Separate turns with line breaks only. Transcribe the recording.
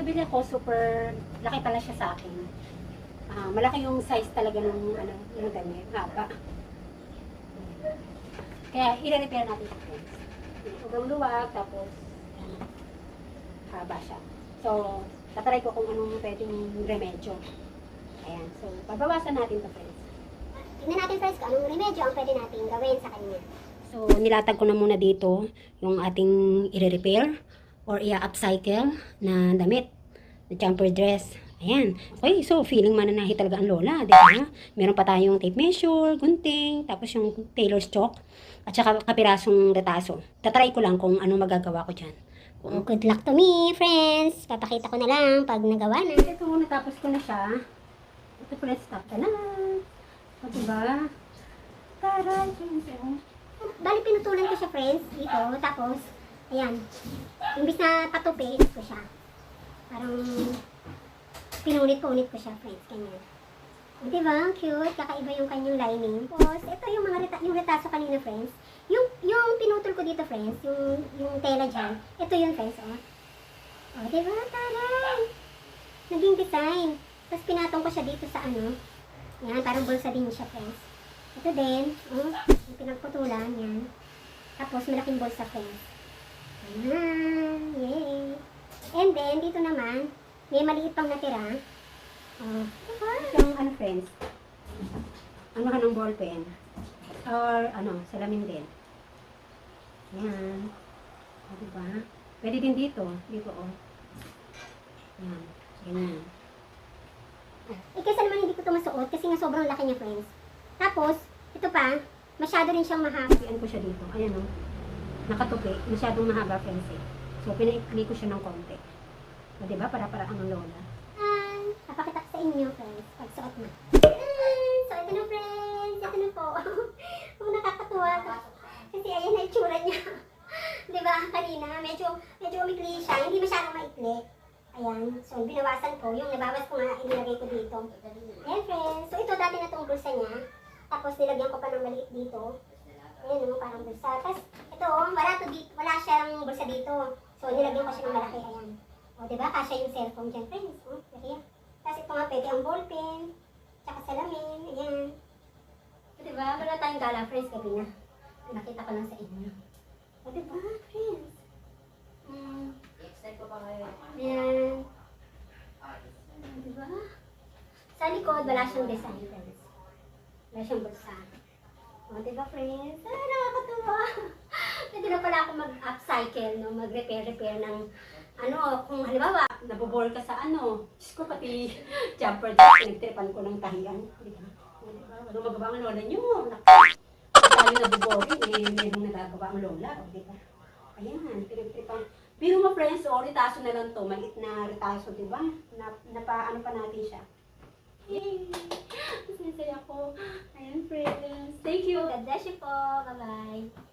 nabili ako, super laki pala siya sa akin. Malaki yung size talaga ng yung damit, haba. Kaya i-repair natin ito, friends. Sobrang luwag, tapos haba siya. So, tatry ko kung anong pwedeng remedyo. Ayan, so babawasan natin ito, friends.
Tingnan natin friends kung anong remedyo ang pwede natin gawin sa kanya.
So, nilatag ko na muna dito yung ating i-repair or i-upcycle na damit, na jumper dress. Ayan. Okay, so feeling mananahi talaga ang lola, di ba? Meron pa tayong tape measure, gunting, tapos yung tailor's chalk, at saka kapirasong retaso. Tatry ko lang kung ano magagawa ko dyan.
Oh, good luck to me, friends. Papakita ko na lang pag nagawa na.
Ito, natapos ko na siya. Ito pala, stop ka na. O, diba? Taray, syempre.
Bali, pinutulan ko siya, friends, dito. Tapos, ayan. Imbis na patupin ko siya. Parang, pinunit-punit ko siya, friends. Ganyan. Diba? Cute. Kakaiba yung kanyang lining. Tapos, ito yung mga yung retaso kanina, friends. Yung pinutol ko dito, friends. Yung tela dyan. Ito yun, friends, oh. Oh, diba? Taray! Naging design. Tapos, pinatong ko siya dito sa ano. Yan, parang bulsa din siya, friends. Ito din, oh, yung pinagputulan, yan. Tapos, malaking bulsa, friends. Ayan, yay! And then, dito naman, may maliit pang natira. Oh, diba?
Yung ano, friends? Ano ka ng ballpen? Or ano, salamin din. Ayan. O, diba? Pwede din dito. Dito, oh. Ayan. Ganyan.
Eh, kaysa naman hindi ko ito masuot kasi nga sobrang laki niya, friends. Tapos, ito pa, masyado rin siyang mahaba.
Ayan ko siya dito. Ayan, oh. Nakatupi. Masyadong mahaba, friends, eh. So, pinaikli ko siya ng konti. O, diba? Para-para ang lola.
Papakita ko sa inyo, friends, pag suot na. So, ito na, friends. Ito na po. Oh, nakakatuwa. Kasi ayan na itsura niya. Diba? Kanina, medyo umikli siya. Hindi masyadong maikli. Ayan. So, binawasan ko. Yung nabawas ko nga, inilagay ko dito. Ayan, friends. So, ito dati na itong bulsa niya. Tapos, nilagyan ko pa ng maliit dito. Ayan, oh, parang bulsa. Tapos, ito, oh, wala siyang bulsa dito. So, nilagyan ko siya ng malaki. Ayan. O, diba? Kasya yung cellphone dyan, friends. Oh, ayan. Tapos, ito nga, pwede ang ballpen. Tsaka salamin. Ayan. O, diba? Wala tayong gala, friends, gabi na. Nakita ko lang sa inyo. O, diba, friends?
I-extend ko pa kayo.
Ayan. Diba? Sa likod, wala siyang design, friends. Wala siyang bulsa. O, diba, friends? Ah, nakakatuwa. Pwede na pala ako mag-upcycle, no? Mag-repair ng, ano, kung halimbawa,
Nabobore ka sa ano. Diyos ko, pati jumper dress. Pinagtripan ko ng tahiyan. Diba? O, diba? Walang magawa ang lola nyo. Tayo nabobore. Merong nagagawa ang lola. O, diba? Ayan, pinagtripan. Pero mo, friends, o, retaso na lang to. Maliit na retaso, diba? Ano pa natin siya. Yay! Mas nasaya ko. Ayan, friends. Thank you.
God bless you po. Bye-bye.